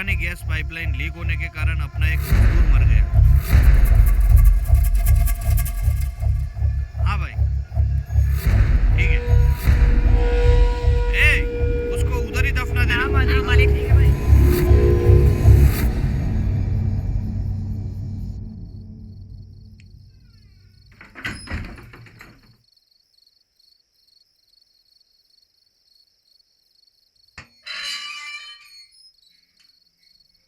पुरानी gas pipeline leak होने के कारण अपना एक मजदूर मर गया। हाँ भाई, ठीक है। ए, उसको उधर ही दफना देना। मालिक, ठीक है भाई।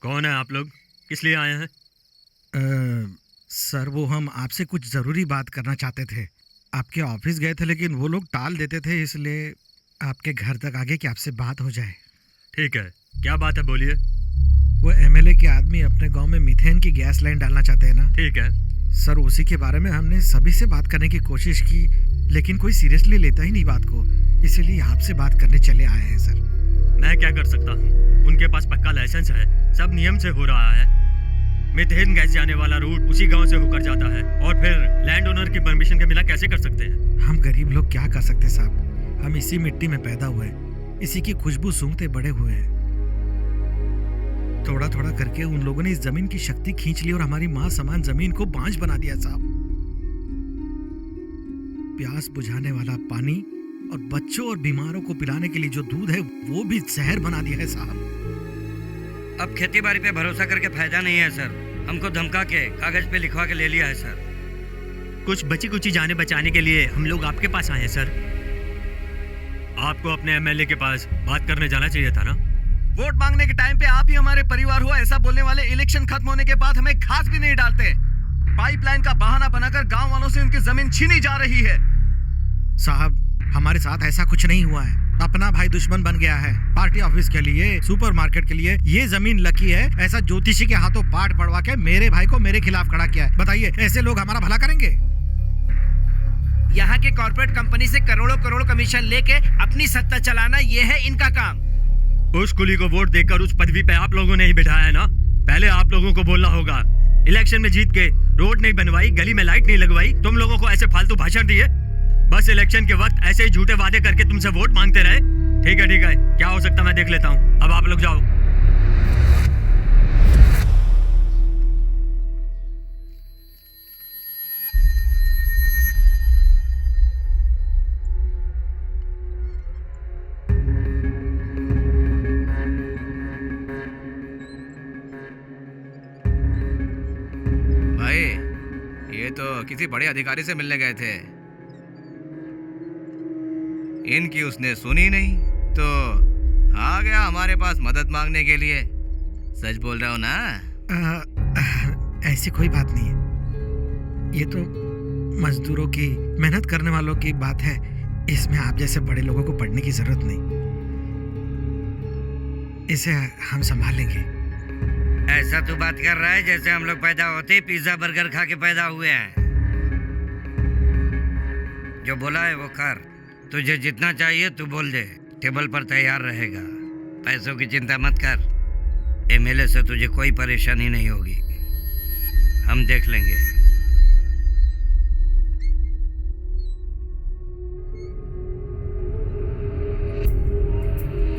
कौन है आप लोग? किस लिए आए हैं? सर, वो हम आपसे कुछ ज़रूरी बात करना चाहते थे। आपके ऑफिस गए थे लेकिन वो लोग टाल देते थे, इसलिए आपके घर तक आगे कि आपसे बात हो जाए। ठीक है, क्या बात है, बोलिए। वो एमएलए के आदमी अपने गांव में मीथेन की गैस लाइन डालना चाहते हैं ना? ठीक है सर, उसी के बारे में हमने सभी से बात करने की कोशिश की, लेकिन कोई सीरियसली लेता ही नहीं बात को, इसीलिए आपसे बात करने चले आए हैं सर। मैं क्या कर सकता हूँ? उनके पास पक्का लाइसेंस है, सब नियम से हो रहा है। मीथेन गैस जाने वाला रूट उसी गांव से होकर जाता है, और फिर लैंड ओनर की परमिशन के बिना कैसे कर सकते हैं? हम गरीब लोग क्या कर सकते साहब, हम इसी मिट्टी में पैदा हुए, इसी की खुशबू सूंघते बड़े हुए हैं। थोड़ा थोड़ा करके उन लोगों ने इस जमीन की शक्ति खींच ली और हमारी माँ समान जमीन को बांझ बना दिया साहब। प्यास बुझाने वाला पानी और बच्चों और बीमारों को पिलाने के लिए जो दूध है वो भी जहर बना दिया है साहब। अब खेती बाड़ी पे भरोसा करके फायदा नहीं है सर। हमको धमका के कागज पे लिखवा के ले लिया है सर। कुछ बची कुची जाने बचाने के लिए हम लोग आपके पास आए हैं सर। आपको अपने एमएलए के पास बात करने जाना चाहिए था ना। वोट मांगने के टाइम पे आप ही हमारे परिवार हो ऐसा बोलने वाले इलेक्शन खत्म होने के बाद हमें घास भी नहीं डालते। पाइपलाइन का बहाना बनाकर गांव वालों से उनकी जमीन छीनी जा रही है। साहब, हमारे साथ ऐसा कुछ नहीं हुआ है। अपना भाई दुश्मन बन गया है। पार्टी ऑफिस के लिए, सुपरमार्केट के लिए ये जमीन लकी है, ऐसा ज्योतिषी के हाथों पाठ पढ़वा के मेरे भाई को मेरे खिलाफ खड़ा किया है। बताइए, ऐसे लोग हमारा भला करेंगे? यहाँ के कॉर्पोरेट कंपनी से करोड़ों करोड़ कमीशन लेके अपनी सत्ता चलाना, ये है इनका काम। उस कुली को वोट देकर उस पदवी पे आप लोगों ने ही बिठाया है ना। पहले आप लोगों को बोलना होगा। इलेक्शन में जीत के रोड नहीं बनवाई, गली में लाइट नहीं लगवाई, तुम लोगों को ऐसे फालतू भाषण दिए। बस इलेक्शन के वक्त ऐसे ही झूठे वादे करके तुमसे वोट मांगते रहे। ठीक है, क्या हो सकता मैं देख लेता हूँ। अब आप लोग जाओ। भाई, ये तो किसी बड़े अधिकारी से मिलने गए थे। इनकी उसने सुनी नहीं तो आ गया हमारे पास मदद मांगने के लिए। सच बोल रहा हो ना? ऐसी कोई बात नहीं है। ये तो मजदूरों की, मेहनत करने वालों की बात है। इसमें आप जैसे बड़े लोगों को पढ़ने की जरूरत नहीं। इसे हम संभाल लेंगे। ऐसा तू बात कर रहा है जैसे हम लोग पैदा होते ही पिज्जा बर्गर खा के पैदा हुए हैं। जो बोला है वो कर। तुझे जितना चाहिए तू बोल दे, टेबल पर तैयार रहेगा। पैसों की चिंता मत कर। एमएलए से तुझे कोई परेशानी नहीं होगी, हम देख लेंगे।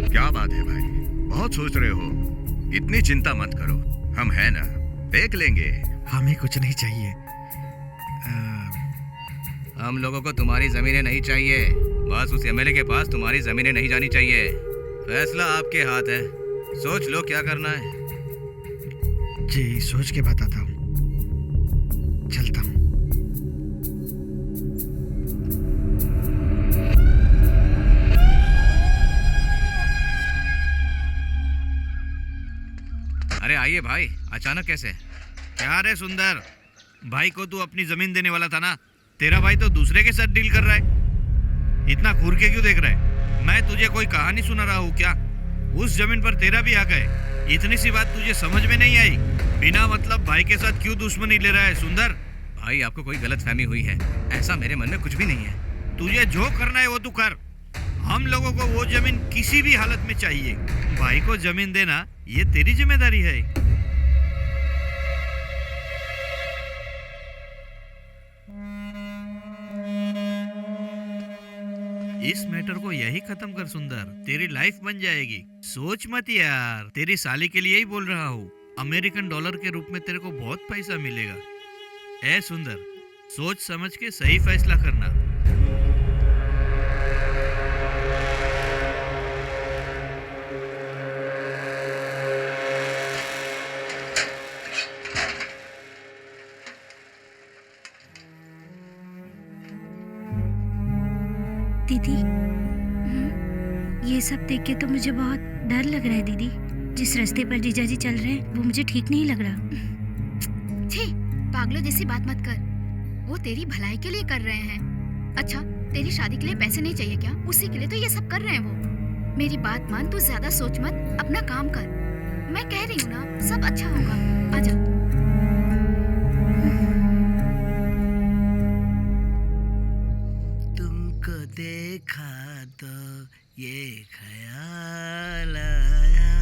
क्या बात है भाई, बहुत सोच रहे हो। इतनी चिंता मत करो, हम है ना, देख लेंगे। हमें कुछ नहीं चाहिए। हम लोगों को तुम्हारी जमीनें नहीं चाहिए। बस उस एमएलए के पास तुम्हारी जमीनें नहीं जानी चाहिए। फैसला आपके हाथ है, सोच लो क्या करना है। जी, सोच के बताता हूँ। चलता हूँ। अरे आइए भाई, अचानक कैसे? क्या रे सुंदर, भाई को तू अपनी जमीन देने वाला था ना? तेरा भाई तो दूसरे के साथ डील कर रहा है। इतना घूर के क्यों देख रहा है? मैं तुझे कोई कहानी सुना रहा हूँ क्या? उस जमीन पर तेरा भी हक है। इतनी सी बात तुझे समझ में नहीं आई? बिना मतलब भाई के साथ क्यों दुश्मनी ले रहा है सुंदर? भाई, आपको कोई गलतफहमी हुई है। ऐसा मेरे मन में कुछ भी नहीं है। तुझे जो करना है वो तू कर। हम लोगों को वो जमीन किसी भी हालत में चाहिए। भाई को जमीन देना ये तेरी जिम्मेदारी है। इस मैटर को यही खत्म कर सुंदर, तेरी लाइफ बन जाएगी। सोच मत यार, तेरी साली के लिए ही बोल रहा हूँ। अमेरिकन डॉलर के रूप में तेरे को बहुत पैसा मिलेगा। ए सुंदर, सोच समझ के सही फैसला करना। दीदी, ये सब देख के तो मुझे बहुत डर लग रहा है दीदी। जिस रास्ते पर जीजाजी चल रहे हैं वो मुझे ठीक नहीं लग रहा। छी, पागलों जैसी बात मत कर। वो तेरी भलाई के लिए कर रहे हैं। अच्छा, तेरी शादी के लिए पैसे नहीं चाहिए क्या? उसी के लिए तो ये सब कर रहे हैं वो। मेरी बात मान, तू ज्यादा सोच मत, अपना काम कर। मैं कह रही हूँ ना, सब अच्छा होगा। आजा। तुमको देखा तो ये ख्याल आया।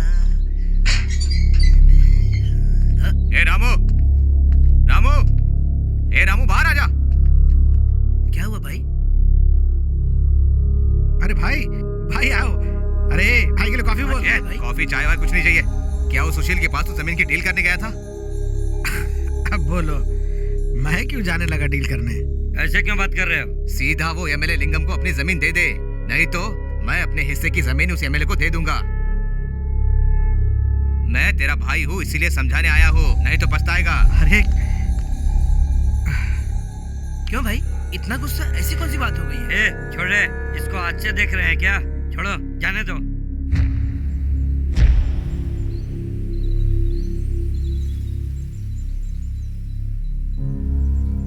ए रामू, रामू, ए रामू, बाहर आजा। क्या हुआ भाई? अरे भाई, भाई आओ। अरे भाई के लिए कॉफी बोल। ए, कॉफी चाय वाय कुछ नहीं चाहिए। क्या वो सुशील के पास तो जमीन की डील करने गया था? अब बोलो, मैं क्यों जाने लगा डील करने? ऐसे क्यों बात कर रहे हो? सीधा वो एमएलए लिंगम को अपनी जमीन दे दे, नहीं तो मैं अपने हिस्से की जमीन उस एमएलए को दे दूंगा। मैं तेरा भाई हूँ, इसीलिए समझाने आया हूँ, नहीं तो पछताएगा। अरे क्यों भाई, इतना गुस्सा? ऐसी कौन सी बात हो गई है? ए, छोड़े, इसको आज से देख रहे हैं क्या? छोड़ो, जाने दो।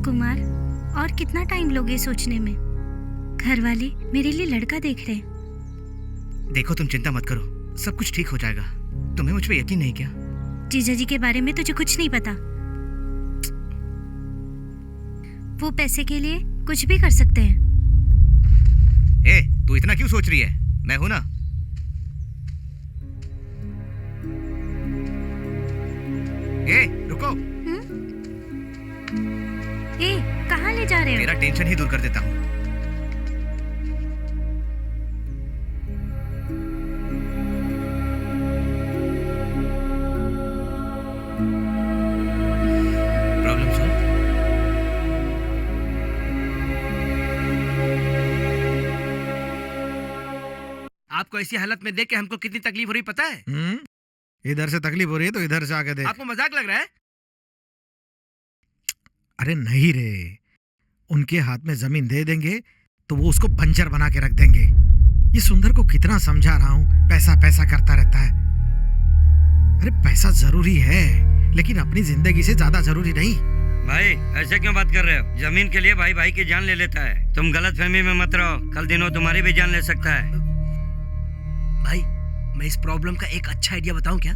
कुमार, और कितना टाइम लोगे सोचने में? घर वाले मेरे लिए लड़का देख रहे हैं। देखो, तुम चिंता मत करो, सब कुछ ठीक हो जाएगा। तुम्हें मुझ पे यकीन नहीं क्या? जीजाजी के बारे में तुझे कुछ नहीं पता। वो पैसे के लिए कुछ भी कर सकते हैं। ए, तू इतना क्यों सोच रही है? मैं हूं ना। ए, रुको। ए, कहाँ ले जा रहे हो? तेरा टेंशन ही दूर कर देता हूँ। Problem solve. आपको ऐसी हालत में देख के हमको कितनी तकलीफ हो रही पता है? इधर से तकलीफ हो रही है तो इधर से आके देख। आपको मजाक लग रहा है? अरे नहीं रे, उनके हाथ में जमीन दे देंगे तो वो उसको बंजर बना के रख देंगे। ये सुंदर को कितना समझा रहा हूँ, पैसा पैसा करता रहता है। अरे पैसा जरूरी है, लेकिन अपनी जिंदगी से ज्यादा जरूरी नहीं। भाई, ऐसे क्यों बात कर रहे हो? जमीन के लिए भाई भाई की जान ले लेता है। तुम गलत फहमी में मत रहो, कल दिनों तुम्हारी भी जान ले सकता है। भाई, मैं इस प्रॉब्लम का एक अच्छा आइडिया बताऊं क्या?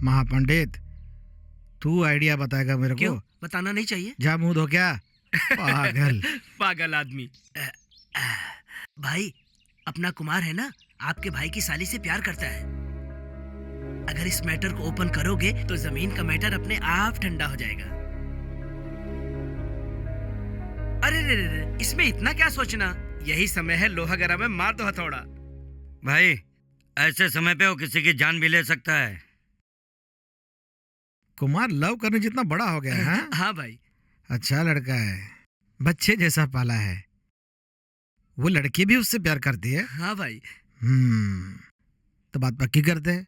महापंडित, तू आइडिया बताएगा मेरे क्यों? को? बताना नहीं चाहिए? जा मुंह धो क्या, पागल। पागल आदमी। भाई, अपना कुमार है ना, आपके भाई की साली से प्यार करता है। अगर इस मैटर को ओपन करोगे तो जमीन का मैटर अपने आप ठंडा हो जाएगा। अरे रे रे, इसमें इतना क्या सोचना? यही समय है, लोहा गरम है, मार दो हथौड़ा। भाई, ऐसे समय पे वो किसी की जान भी ले सकता है। कुमार लव करने जितना बड़ा हो गया है, हाँ? हाँ भाई। अच्छा लड़का है, बच्चे जैसा पाला है। वो लड़की भी उससे प्यार करती है। हाँ भाई। तो बात पक्की करते हैं।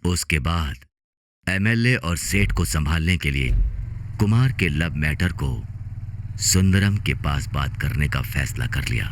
उसके बाद एमएलए और सेठ को संभालने के लिए कुमार के लव मैटर को सुंदरम के पास बात करने का फैसला कर लिया।